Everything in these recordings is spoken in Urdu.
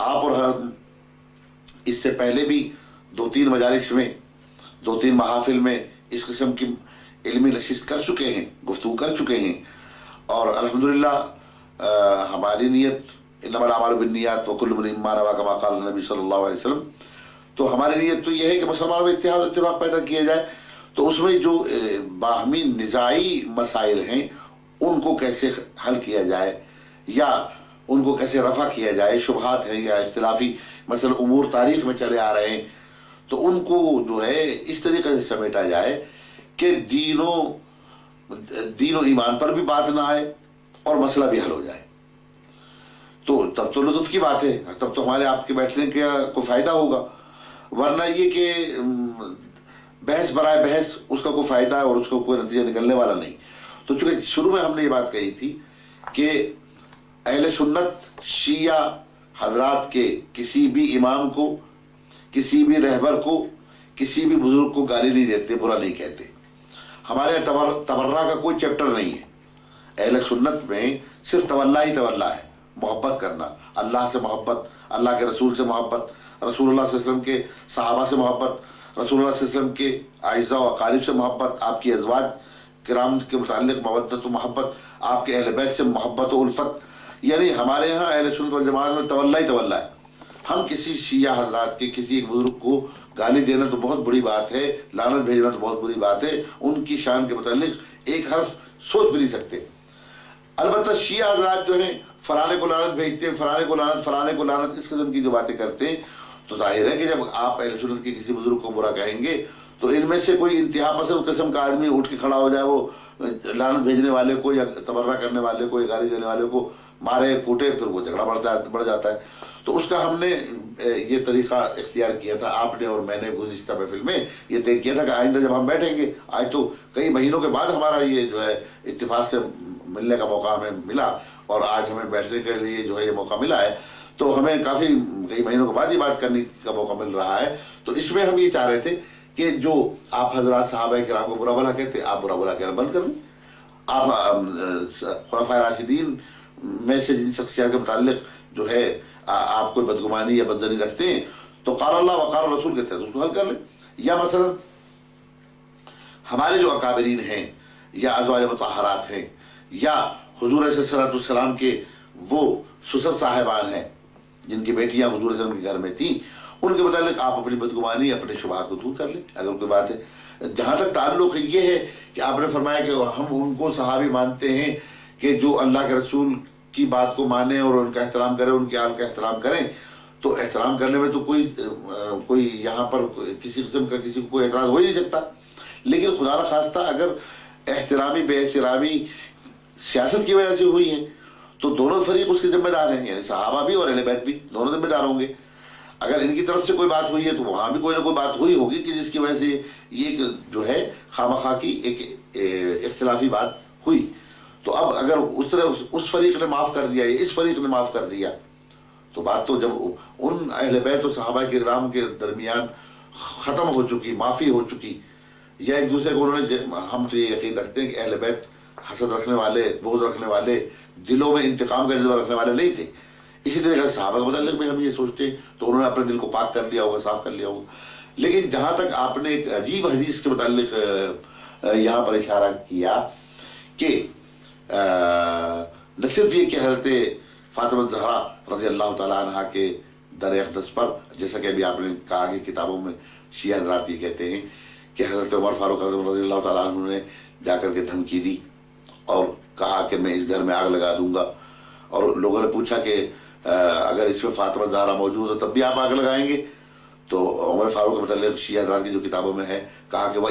آپ اور ہم اس سے پہلے بھی 2-3 مجالس میں 2-3 محافل میں اس قسم کی علمی نشست کر چکے ہیں، گفتگو کر چکے ہیں، اور الحمدللہ ہماری نیت انما الاعمال بالنیات وکل امرئ ما نوی کما قال النبی صلی اللہ علیہ وسلم، تو ہماری نیت تو یہ ہے کہ مسلمانوں میں اتحاد اتفاق پیدا کیا جائے. تو اس میں جو باہمی نزاعی مسائل ہیں ان کو کیسے حل کیا جائے یا ان کو کیسے رفع کیا جائے، شبہات ہیں یا اختلافی مثلا امور تاریخ میں چلے آ رہے ہیں، تو ان کو جو ہے اس طریقے سے سمیٹا جائے کہ دین و ایمان پر بھی بات نہ آئے اور مسئلہ بھی حل ہو جائے. تو تب تو لطف کی بات ہے، تب تو ہمارے آپ کے بیٹھنے کا کوئی فائدہ ہوگا، ورنہ یہ کہ بحث برائے بحث اس کا کوئی فائدہ ہے اور اس کو کوئی نتیجہ نکلنے والا نہیں. تو چونکہ شروع میں ہم نے یہ بات کہی تھی کہ اہل سنت شیعہ حضرات کے کسی بھی امام کو، کسی بھی رہبر کو، کسی بھی بزرگ کو گالی نہیں دیتے، برا نہیں کہتے. ہمارے تبرہ کا کوئی چیپٹر نہیں ہے. اہل سنت میں صرف تولا ہی تولا ہے، محبت کرنا، اللہ سے محبت، اللہ کے رسول سے محبت، رسول اللہ صلی اللہ علیہ وسلم کے صحابہ سے محبت، رسول اللہ صلی اللہ علیہ وسلم کے اعزاء و اقارب سے محبت، آپ کی ازواج کرام کے متعلق مودت و محبت، آپ کے اہل بیت سے محبت و الفت. یعنی ہمارے ہاں اہل سنت والجماعت میں تولا ہی تولا ہے. ہم کسی شیعہ حضرات کے کسی ایک بزرگ کو گالی دینا تو بہت بڑی بات ہے، لعنت بھیجنا تو بہت بڑی بات ہے، ان کی شان کے متعلق ایک حرف سوچ بھی نہیں سکتے. البتہ شیعہ حضرات جو ہیں فلانے کو لعنت بھیجتے ہیں، فلانے کو لعنت، فلانے کو لعنت، اس قسم کی جو باتیں کرتے ہیں، تو ظاہر ہے کہ جب آپ اہل سنت کے کسی بزرگ کو برا کہیں گے تو ان میں سے کوئی انتہا پسند قسم کا آدمی اٹھ کے کھڑا ہو جائے، وہ لعنت بھیجنے والے کو یا تبرہ کرنے والے کو یا گالی دینے والے کو مارے کوٹے، پھر وہ جھگڑا بڑھ جاتا ہے. تو اس کا ہم نے یہ طریقہ اختیار کیا تھا، آپ نے اور میں نے گزشتہ محفل میں یہ طے کیا تھا کہ آئندہ جب ہم بیٹھیں گے، آج تو کئی مہینوں کے بعد ہمارا یہ جو ہے اتفاق سے ملنے کا موقع ہمیں ملا اور آج ہمیں بیٹھنے کے لیے جو ہے یہ موقع ملا ہے، تو ہمیں کئی مہینوں کے بعد یہ بات کرنے کا موقع مل رہا ہے. تو اس میں ہم یہ چاہ رہے تھے کہ جو آپ حضرات صحابہ کرام کو برا بھلا کہتے ہیں، آپ برا بھلا کہنا بند کر دیں. آپ خلفائے راشدین میں سے جن شخصیات کے متعلق جو ہے آپ کوئی بدگمانی یا بدظنی رکھتے ہیں تو قال اللہ وقال رسول کہتے ہیں، اس کو حل کر لیں. یا مثلا ہمارے جو اکابرین ہیں یا ازواج مطہرات ہیں یا حضور علیہ الصلوۃ والسلام کے وہ سسر صاحبان ہیں جن کی بیٹیاں حضور علیہ السلام کے گھر میں تھیں، ان کے متعلق آپ اپنی بدگمانی، اپنے شبہات کو دور کر لیں اگر کوئی بات ہے. جہاں تک تعلق یہ ہے کہ آپ نے فرمایا کہ ہم ان کو صحابی مانتے ہیں کہ جو اللہ کے رسول کی بات کو مانیں اور ان کا احترام کریں، ان کے آل کا احترام کریں، تو احترام کرنے میں تو کوئی یہاں پر کسی قسم کا کسی کو کوئی اعتراض ہو ہی نہیں سکتا. لیکن خدا نہ خواستہ اگر احترامی بے احترامی سیاست کی وجہ سے ہوئی ہے تو دونوں فریق اس کے ذمہ دار ہیں، یعنی صحابہ بھی اور اہل بیت بھی دونوں ذمہ دار ہوں گے. اگر ان کی طرف سے کوئی بات ہوئی ہے تو وہاں بھی کوئی نہ کوئی بات ہوئی ہوگی کہ جس کی وجہ سے یہ جو ہے خواہ کی ایک اختلافی بات ہوئی. تو اب اگر اس فریق نے معاف کر دیا یا اس فریق نے معاف کر دیا تو بات تو جب ان اہل بیت اور صحابہ کرام کے درمیان ختم ہو چکی، معافی ہو چکی، یا ایک دوسرے کو انہوں نے، ہم تو یہ یقین رکھتے ہیں کہ اہل بیت حسد رکھنے والے، بغض رکھنے والے، دلوں میں انتقام کا جذبہ رکھنے والے نہیں تھے. اسی طریقے سے صحابہ کے متعلق بھی ہم یہ سوچتے ہیں تو انہوں نے اپنے دل کو پاک کر لیا ہوگا، صاف کر لیا ہوگا. لیکن جہاں تک آپ نے ایک عجیب حدیث کے متعلق یہاں پر اشارہ کیا کہ نہ صرف یہ کہ حضرت فاطمہ الزہرا رضی اللہ تعالیٰ عنہ کے در اقدس پر، جیسا کہ ابھی آپ نے کہا کہ کتابوں میں شیعہ حضرات یہ کہتے ہیں کہ حضرت عمر فاروق رضی اللہ تعالیٰ عنہ نے جا کر کے دھمکی دی اور کہا کہ میں اس گھر میں آگ لگا دوں گا، اور لوگوں نے پوچھا کہ اگر اس میں فاطمہ الزہرا موجود ہو تب بھی آپ آگ لگائیں گے؟ تو عمر فاروق کے متعلق شیعہ حضرات کی جو کتابوں میں ہے کہا کہ وہ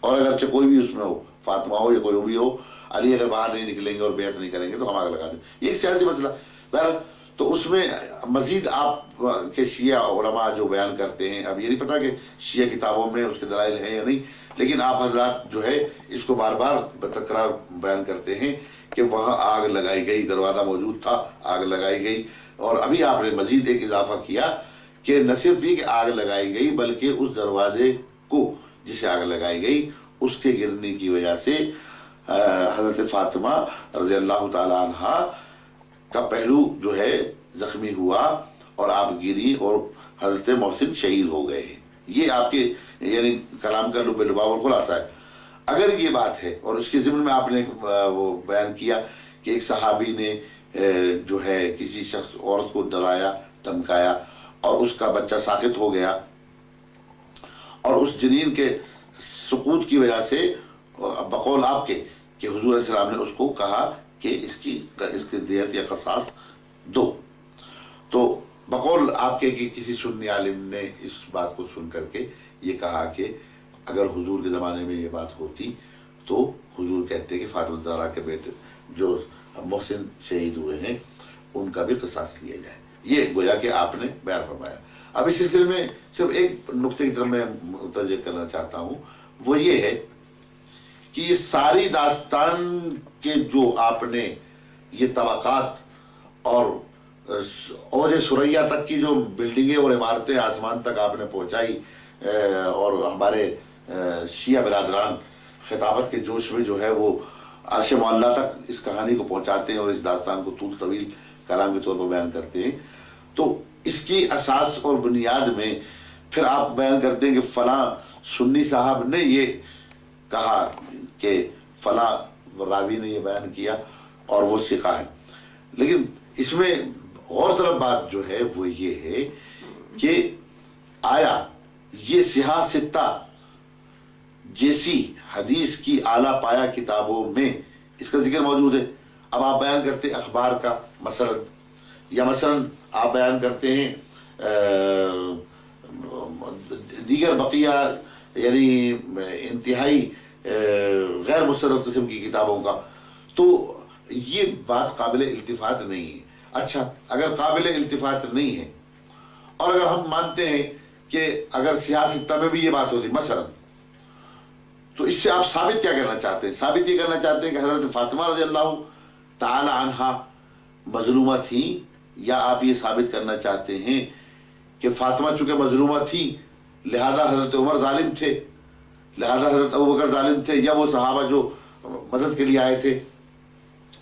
اور اگرچہ کوئی بھی اس میں ہو، فاطمہ ہو یا کوئی بھی ہو، علی اگر باہر نہیں نکلیں گے اور بیعت نہیں کریں گے تو ہم آگ لگا دیں. یہ ایک سیاسی مسئلہ بہرحال. تو اس میں مزید آپ کے شیعہ علماء جو بیان کرتے ہیں، اب یہ نہیں پتا کہ شیعہ کتابوں میں اس کے دلائل ہیں یا نہیں، لیکن آپ حضرات جو ہے اس کو بار بار بتکرار بیان کرتے ہیں کہ وہاں آگ لگائی گئی، دروازہ موجود تھا، آگ لگائی گئی. اور ابھی آپ نے مزید ایک اضافہ کیا کہ نہ صرف یہ کہ آگ لگائی گئی بلکہ اس دروازے کو جسے آگ لگائی گئی اس کے گرنے کی وجہ سے حضرت فاطمہ رضی اللہ تعالی عنہ کا پہلو جو ہے زخمی زخمی ہوا اور آپ گری اور حضرت محسن شہید ہو گئے. یہ آپ کے یعنی کلام کا لب لباب اور خلاصہ ہے. اگر یہ بات ہے اور اس کے ضمن میں آپ نے وہ بیان کیا کہ ایک صحابی نے جو ہے کسی شخص عورت کو ڈرایا دھمکایا اور اس کا بچہ ساقط ہو گیا اور اس جنین کے سقوط کی وجہ سے بقول آپ کے کہ حضور علیہ السلام نے اس کو کہا کہ اس کی دیت یا قصاص دو. تو بقول آپ کے کہ کسی سنی عالم نے اس بات کو سن کر کے یہ کہا کہ اگر حضور کے زمانے میں یہ بات ہوتی تو حضور کہتے کہ فاطمہ زہرا کے بیٹے جو محسن شہید ہوئے ہیں ان کا بھی قصاص لیا جائے. یہ گویا کہ آپ نے بیان فرمایا. اب اس سلسلے میں صرف ایک نقطے کی طرف میں متوجہ کرنا چاہتا ہوں، وہ یہ ہے کہ یہ ساری داستان کے جو آپ نے یہ طبقات اور اوج ثریا تک کی جو بلڈنگیں اور عمارتیں آسمان تک آپ نے پہنچائی اور ہمارے شیعہ برادران خطابت کے جوش میں جو ہے وہ عرش معلیٰ تک اس کہانی کو پہنچاتے ہیں اور اس داستان کو طول طویل کلام کے طور پر بیان کرتے ہیں، تو اس کی اساس اور بنیاد میں پھر آپ بیان کرتے ہیں کہ فلاں سنی صاحب نے یہ کہا کہ فلاں راوی نے یہ بیان کیا اور وہ ثقہ ہے. لیکن اس میں غور طلب بات جو ہے وہ یہ ہے کہ آیا یہ سیاہ ستہ جیسی حدیث کی اعلیٰ پایا کتابوں میں اس کا ذکر موجود ہے؟ اب آپ بیان کرتے ہیں اخبار کا مثلا، یا مثلا آپ بیان کرتے ہیں دیگر بقیہ یعنی انتہائی غیر مستند قسم کی کتابوں کا، تو یہ بات قابل التفات نہیں ہے. اچھا، اگر قابل التفات نہیں ہے اور اگر ہم مانتے ہیں کہ اگر سیاستہ میں بھی یہ بات ہوتی مثلا، تو اس سے آپ ثابت کیا کرنا چاہتے ہیں؟ ثابت یہ کرنا چاہتے ہیں کہ حضرت فاطمہ رضی اللہ تعالی عنہا مظلومہ تھی، یا آپ یہ ثابت کرنا چاہتے ہیں کہ فاطمہ چونکہ مظلومہ تھی لہذا حضرت عمر ظالم تھے، لہذا حضرت ابوبکر ظالم تھے، یا وہ صحابہ جو مدد کے لیے آئے تھے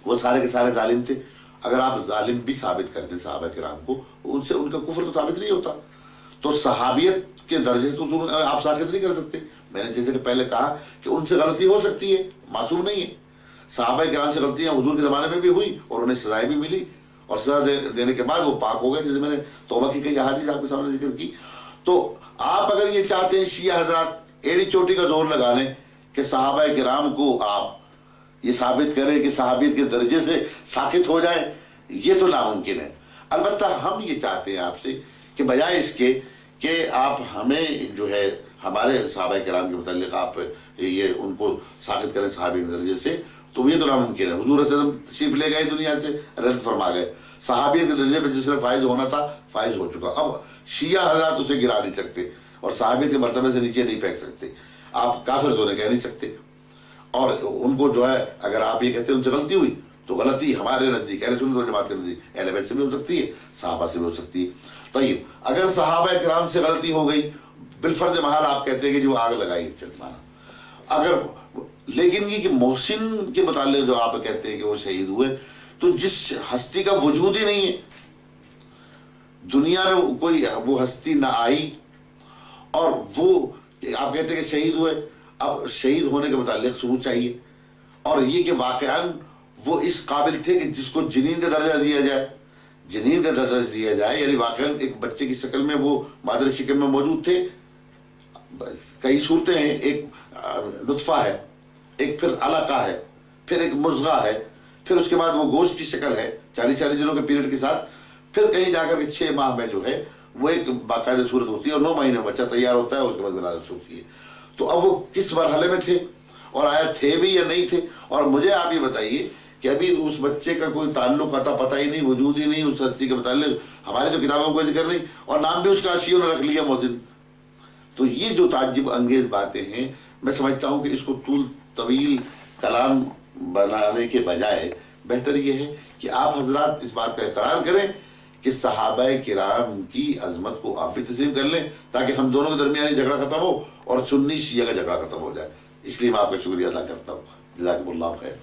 وہ سارے کے سارے ظالم تھے؟ اگر آپ ظالم بھی ثابت کرتے صحابہ کرام کو، ان سے ان کا کفر تو ثابت نہیں ہوتا. تو صحابیت کے درجے تو آپ ثابت نہیں کر سکتے. میں نے جیسے کہ پہلے کہا کہ ان سے غلطی ہو سکتی ہے، معصوم نہیں ہے. صحابہ کرام سے غلطیاں حضور کے زمانے میں بھی ہوئی اور انہیں سزائیں بھی ملی، اور سزا دینے کے بعد وہ پاک ہو گئے، جیسے میں نے توبہ کی کئی احادیث آپ کے سامنے ذکر کی. تو آپ اگر یہ چاہتے ہیں شیعہ حضرات ایڑی چوٹی کا زور لگا لیں کہ صحابہ کرام کو آپ یہ ثابت کریں کہ صحابیت کے درجے سے ساقط ہو جائیں، یہ تو ناممکن ہے. البتہ ہم یہ چاہتے ہیں آپ سے کہ بجائے اس کے کہ آپ ہمیں جو ہے ہمارے صحابہ کرام کے متعلق آپ یہ ان کو ساقط کریں صحابی کے درجے سے، تو یہ تو ناممکن ہے. حضور صلی اللہ علیہ وسلم تشریف لے گئے دنیا سے، رحمت فرما گئے، صحابیت کے درجے پہ جس نے فائز ہونا تھا فائز ہو چکا. اب شیعہ حضرات اسے گرا نہیں سکتے اور صحابیت کے مرتبے سے نیچے نہیں پھینک سکتے. آپ کافر تو کہہ نہیں سکتے، اور ان کو جو ہے اگر آپ یہ کہتے ہیں ان سے غلطی ہوئی تو غلطی ہمارے نزدیک اہل سنت والجماعت کے نزدیک اہل بیت سے بھی ہو سکتی ہے، صحابہ سے بھی ہو سکتی ہے. طیب، اگر صحابہ کرام سے غلطی ہو گئی بالفرض محال آپ کہتے ہیں کہ جو آگ لگائی چلمانا، اگر لیکن یہ کہ محسن کے متعلق جو آپ کہتے ہیں کہ وہ شہید ہوئے، تو جس ہستی کا وجود ہی نہیں ہے دنیا میں، کوئی وہ ہستی نہ آئی اور وہ آپ کہتے ہیں کہ شہید ہوئے، اب شہید ہونے کے متعلق ثبوت چاہیے، اور یہ کہ واقعاً وہ اس قابل تھے کہ جس کو جنین کا درجہ دیا جائے، جنین کا درجہ دیا جائے، یعنی واقعاً ایک بچے کی شکل میں وہ مادر شکل میں موجود تھے. کئی صورتیں ہیں، ایک نطفہ ہے، ایک پھر علقہ ہے، پھر ایک مضغہ ہے، پھر اس کے بعد وہ گوشت کی شکل ہے 40 دنوں کے پیریڈ کے ساتھ، پھر کہیں جا کر کے 6 ماہ میں جو ہے وہ ایک باقاعدہ صورت ہوتی ہے اور 9 مہینے میں بچہ تیار ہوتا ہے اور اس کے بعد ولادت ہوتی ہے. تو اب وہ کس مرحلے میں تھے اور آیا تھے بھی یا نہیں تھے؟ اور مجھے آپ یہ بتائیے کہ ابھی اس بچے کا کوئی تعلق عطا پتہ ہی نہیں، وجود ہی نہیں اس ہستی کے متعلق، ہماری تو کتابوں کو ذکر نہیں، اور نام بھی اس کا شیعوں نے رکھ لیا محسن. تو یہ جو تعجب انگیز باتیں ہیں، میں سمجھتا ہوں کہ اس کو طول طویل کلام بنانے کے بجائے بہتر یہ ہے کہ آپ حضرات اس بات کا اقرار کریں کہ صحابہ کرام کی عظمت کو آپ بھی تسلیم کر لیں، تاکہ ہم دونوں کے درمیان جھگڑا ختم ہو اور سنی شیعہ کا جھگڑا ختم ہو جائے. اس لیے میں آپ کا شکریہ ادا کرتا ہوں. جزاکم اللہ خیر.